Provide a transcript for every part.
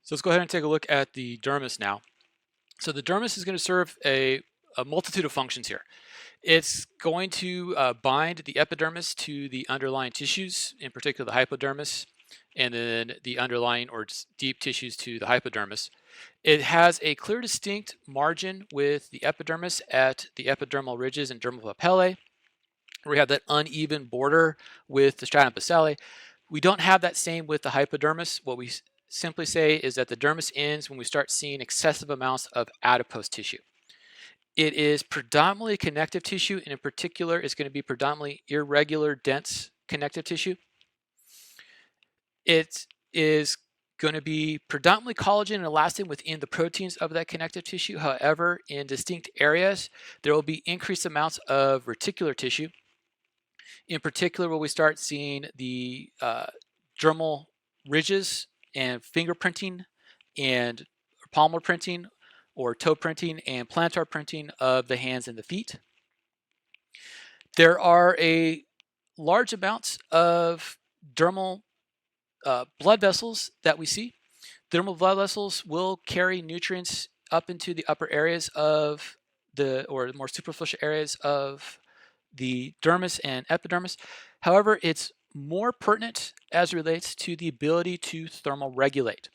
So let's go ahead and take a look at the dermis now. So the dermis is going to serve a multitude of functions here. It's going to bind the epidermis to the underlying tissues, in particular the hypodermis, and then the underlying or deep tissues to the hypodermis. It has a clear, distinct margin with the epidermis at the epidermal ridges and dermal papillae. We have that uneven border with the stratum basale. We don't have that same with the hypodermis. What we simply say is that the dermis ends when we start seeing excessive amounts of adipose tissue. It is predominantly connective tissue, and in particular, it's going to be predominantly irregular, dense connective tissue. It is going to be predominantly collagen and elastin within the proteins of that connective tissue. However, in distinct areas, there will be increased amounts of reticular tissue. In particular, where we start seeing the dermal ridges and fingerprinting and palmar printing or toe printing and plantar printing of the hands and the feet. There are a large amounts of dermal blood vessels that we see. Dermal blood vessels will carry nutrients up into the upper areas of the more superficial areas of the dermis and epidermis. However, it's more pertinent as it relates to the ability to thermoregulate.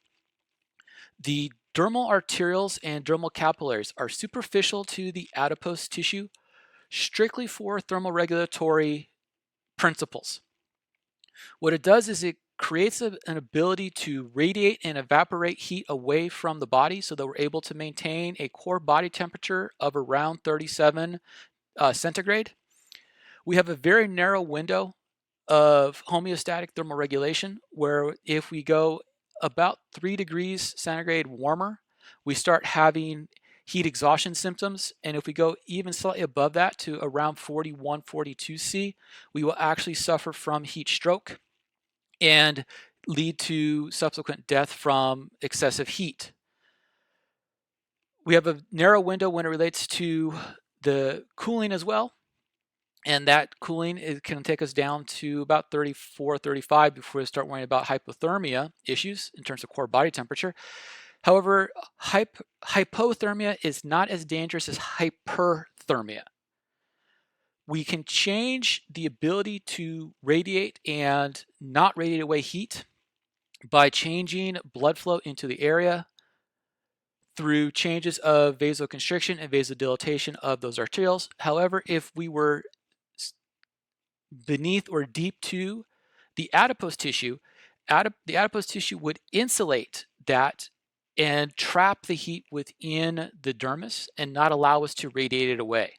The dermal arterioles and dermal capillaries are superficial to the adipose tissue strictly for thermoregulatory principles. What it does is it creates an ability to radiate and evaporate heat away from the body so that we're able to maintain a core body temperature of around 37 centigrade. We have a very narrow window of homeostatic thermal regulation where if we go about 3 degrees centigrade warmer, we start having heat exhaustion symptoms. And if we go even slightly above that to around 41, 42 C, we will actually suffer from heat stroke and lead to subsequent death from excessive heat. We have a narrow window when it relates to the cooling as well. And that cooling can take us down to about 34, 35 before we start worrying about hypothermia issues in terms of core body temperature. However, hypothermia is not as dangerous as hyperthermia. We can change the ability to radiate and not radiate away heat by changing blood flow into the area through changes of vasoconstriction and vasodilatation of those arterioles. However, if we were beneath or deep to the adipose tissue, the adipose tissue would insulate that and trap the heat within the dermis and not allow us to radiate it away.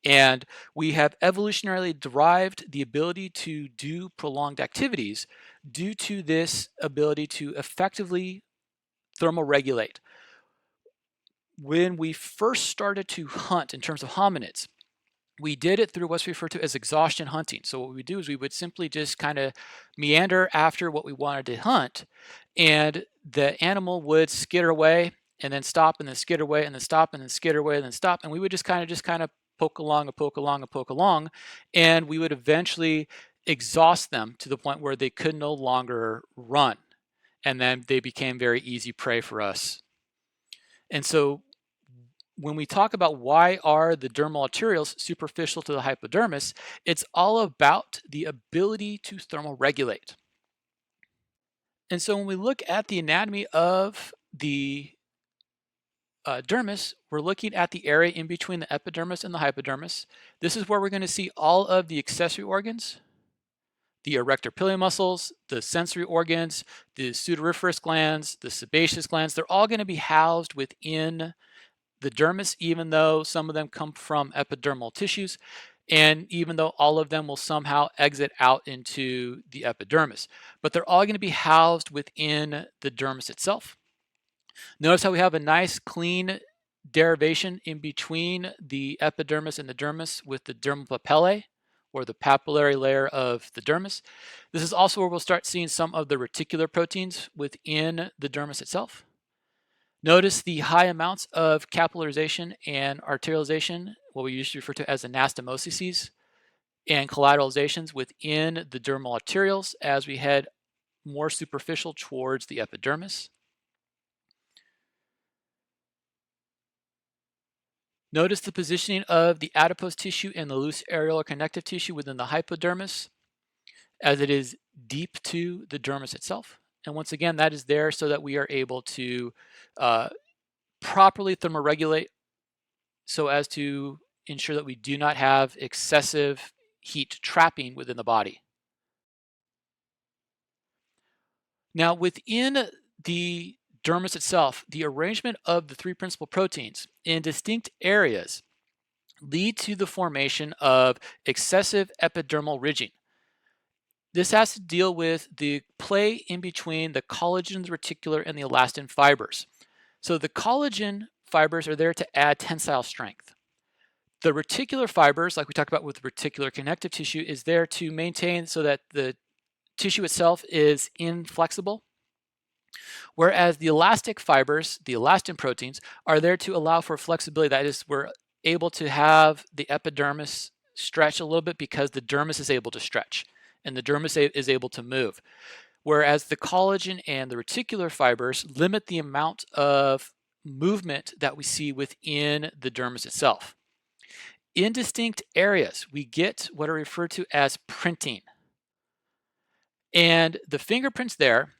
And we have evolutionarily derived the ability to do prolonged activities due to this ability to effectively thermoregulate. When we first started to hunt in terms of hominids, we did it through what's referred to as exhaustion hunting. So what we would do is we would simply just kind of meander after what we wanted to hunt, and the animal would skitter away and then stop and then skitter away and then stop and then skitter away and then stop, and we would just kind of poke along and poke along and poke along, and we would eventually exhaust them to the point where they could no longer run, and then they became very easy prey for us. And so when we talk about why are the dermal arterioles superficial to the hypodermis, it's all about the ability to thermoregulate. And so when we look at the anatomy of the dermis, we're looking at the area in between the epidermis and the hypodermis. This is where we're going to see all of the accessory organs, the erector pili muscles, the sensory organs, the sudoriferous glands, the sebaceous glands. They're all going to be housed within the dermis, even though some of them come from epidermal tissues, and even though all of them will somehow exit out into the epidermis. But they're all going to be housed within the dermis itself. Notice how we have a nice clean derivation in between the epidermis and the dermis with the dermal papillae, or the papillary layer of the dermis. This is also where we'll start seeing some of the reticular proteins within the dermis itself. Notice the high amounts of capillarization and arterialization, what we usually refer to as anastomoses, and collateralizations within the dermal arterioles as we head more superficial towards the epidermis. Notice the positioning of the adipose tissue and the loose areolar connective tissue within the hypodermis as it is deep to the dermis itself. And once again, that is there so that we are able to uh, properly thermoregulate so as to ensure that we do not have excessive heat trapping within the body. Now, within the dermis itself, the arrangement of the three principal proteins in distinct areas lead to the formation of excessive epidermal ridging. This has to deal with the play in between the collagen, the reticular, and the elastin fibers. So the collagen fibers are there to add tensile strength. The reticular fibers, like we talked about with reticular connective tissue, is there to maintain so that the tissue itself is inflexible. Whereas the elastic fibers, the elastin proteins, are there to allow for flexibility. That is, we're able to have the epidermis stretch a little bit because the dermis is able to stretch and the dermis is able to move. Whereas the collagen and the reticular fibers limit the amount of movement that we see within the dermis itself. In distinct areas, we get what are referred to as printing. And the fingerprints there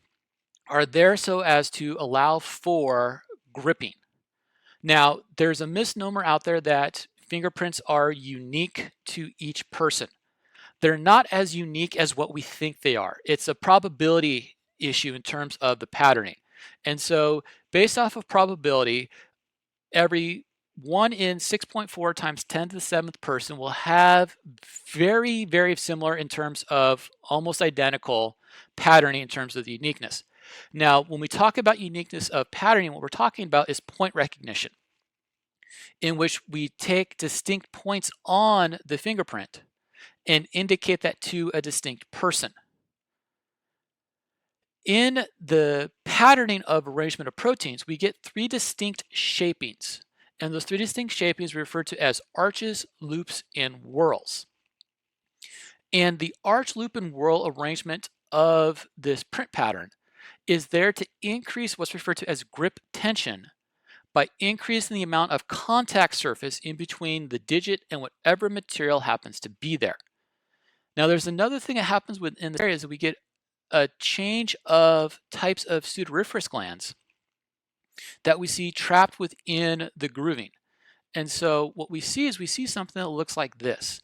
are there so as to allow for gripping. Now, there's a misnomer out there that fingerprints are unique to each person. They're not as unique as what we think they are. It's a probability issue in terms of the patterning. And so, based off of probability, every 1 in 6.4 times 10 to the 7th person will have very, very similar in terms of almost identical patterning in terms of the uniqueness. Now, when we talk about uniqueness of patterning, what we're talking about is point recognition, in which we take distinct points on the fingerprint and indicate that to a distinct person. In the patterning of arrangement of proteins, we get 3 distinct shapings. And those 3 distinct shapings are referred to as arches, loops, and whorls. And the arch, loop, and whorl arrangement of this print pattern is there to increase what's referred to as grip tension by increasing the amount of contact surface in between the digit and whatever material happens to be there. Now, there's another thing that happens within this area is that we get a change of types of sudoriferous glands that we see trapped within the grooving. And so what we see is we see something that looks like this.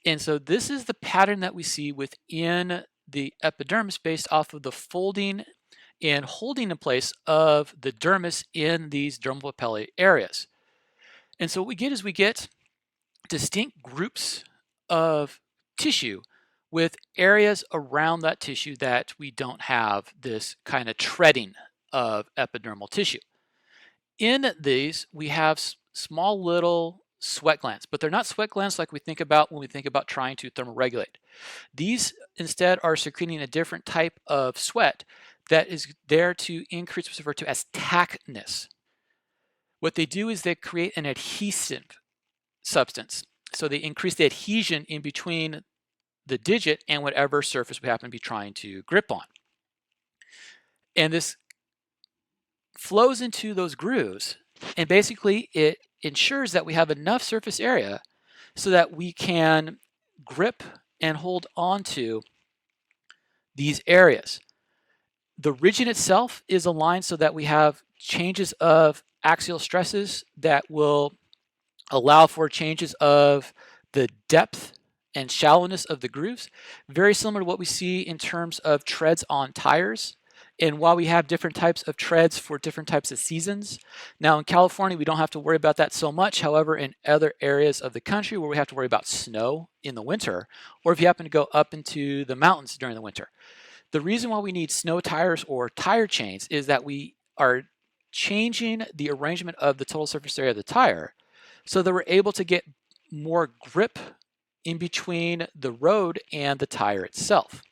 And so this is the pattern that we see within the epidermis based off of the folding and holding in place of the dermis in these dermal papillae areas. And so what we get is we get distinct groups of tissue with areas around that tissue that we don't have this kind of treading of epidermal tissue. In these, we have small little sweat glands, but they're not sweat glands like we think about when we think about trying to thermoregulate. These instead are secreting a different type of sweat that is there to increase what's referred to as tactness. What they do is they create an adhesive substance. So they increase the adhesion in between the digit and whatever surface we happen to be trying to grip on. And this flows into those grooves, and basically it ensures that we have enough surface area so that we can grip and hold onto these areas. The region itself is aligned so that we have changes of axial stresses that will allow for changes of the depth and shallowness of the grooves, very similar to what we see in terms of treads on tires. And while we have different types of treads for different types of seasons, now in California, we don't have to worry about that so much. However, in other areas of the country where we have to worry about snow in the winter, or if you happen to go up into the mountains during the winter, the reason why we need snow tires or tire chains is that we are changing the arrangement of the total surface area of the tire so that we're able to get more grip in between the road and the tire itself.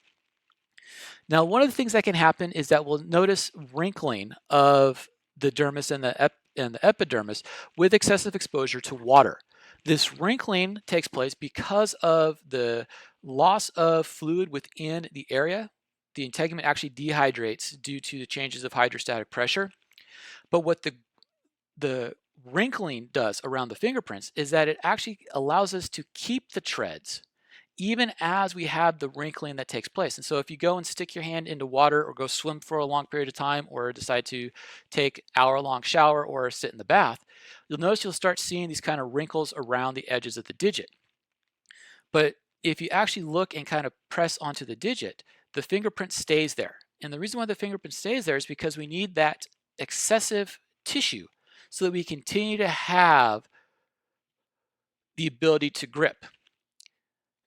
Now, one of the things that can happen is that we'll notice wrinkling of the dermis and the epidermis with excessive exposure to water. This wrinkling takes place because of the loss of fluid within the area. The integument actually dehydrates due to the changes of hydrostatic pressure. But what the wrinkling does around the fingerprints is that it actually allows us to keep the treads even as we have the wrinkling that takes place. And so if you go and stick your hand into water or go swim for a long period of time or decide to take hour-long shower or sit in the bath, you'll notice you'll start seeing these kind of wrinkles around the edges of the digit. But if you actually look and kind of press onto the digit, the fingerprint stays there. And the reason why the fingerprint stays there is because we need that excessive tissue so that we continue to have the ability to grip.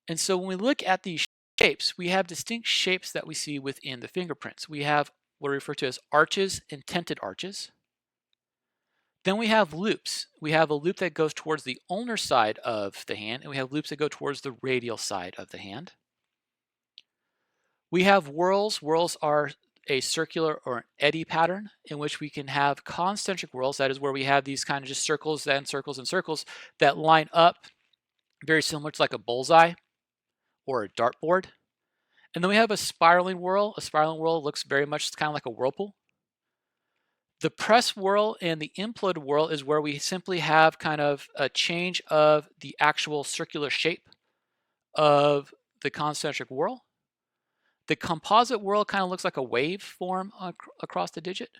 And so when we look at these shapes, we have distinct shapes that we see within the fingerprints. We have what we refer to as arches and tented arches. Then we have loops. We have a loop that goes towards the ulnar side of the hand, and we have loops that go towards the radial side of the hand. We have whorls. Whorls are a circular or an eddy pattern in which we can have concentric whorls. That is where we have these kind of just circles and circles and circles that line up, very similar to like a bullseye or a dartboard. And then we have a spiraling whorl. A spiraling whorl looks very much kind of like a whirlpool. The press whorl and the imploded whorl is where we simply have kind of a change of the actual circular shape of the concentric whorl. The composite whorl kind of looks like a wave form across the digit.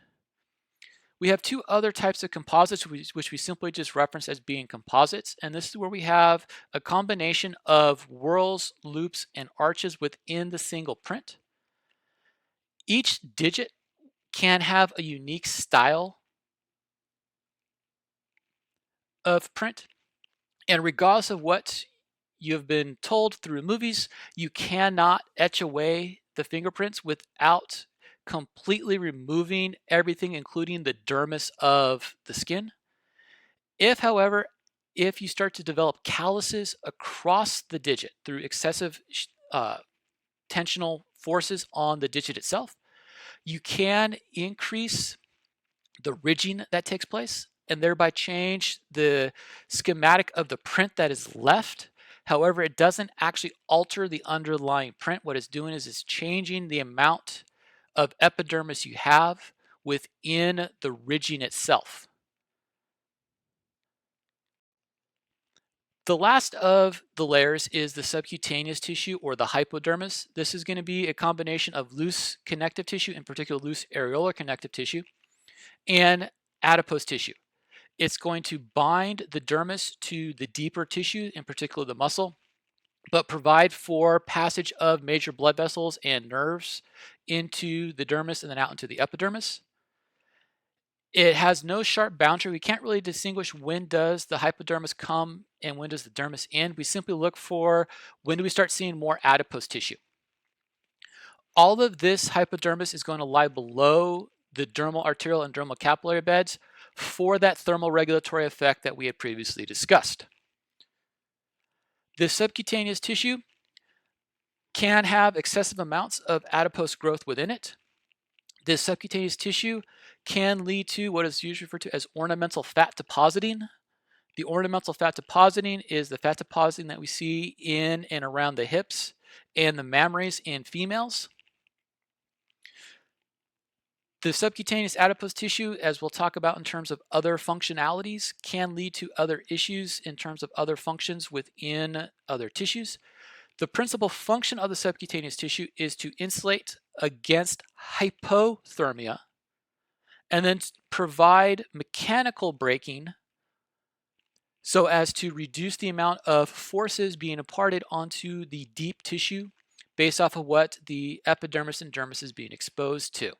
We have two other types of composites which we simply just reference as being composites, and this is where we have a combination of whorls, loops, and arches within the single print. Each digit can have a unique style of print, and regardless of what you have been told through movies, you cannot etch away the fingerprints without completely removing everything, including the dermis of the skin. However, if you start to develop calluses across the digit through excessive tensional forces on the digit itself, you can increase the ridging that takes place and thereby change the schematic of the print that is left. However, it doesn't actually alter the underlying print. What it's doing is it's changing the amount of epidermis you have within the ridging itself. The last of the layers is the subcutaneous tissue or the hypodermis. This is going to be a combination of loose connective tissue, in particular loose areolar connective tissue, and adipose tissue. It's going to bind the dermis to the deeper tissue, in particular the muscle, but provide for passage of major blood vessels and nerves into the dermis and then out into the epidermis. It has no sharp boundary. We can't really distinguish when does the hypodermis come and when does the dermis end. We simply look for when do we start seeing more adipose tissue. All of this hypodermis is going to lie below the dermal arterial and dermal capillary beds for that thermal regulatory effect that we had previously discussed. The subcutaneous tissue can have excessive amounts of adipose growth within it. This subcutaneous tissue can lead to what is usually referred to as ornamental fat depositing. The ornamental fat depositing is the fat depositing that we see in and around the hips and the mammaries in females. The subcutaneous adipose tissue, as we'll talk about in terms of other functionalities, can lead to other issues in terms of other functions within other tissues. The principal function of the subcutaneous tissue is to insulate against hypothermia and then provide mechanical braking so as to reduce the amount of forces being imparted onto the deep tissue based off of what the epidermis and dermis is being exposed to.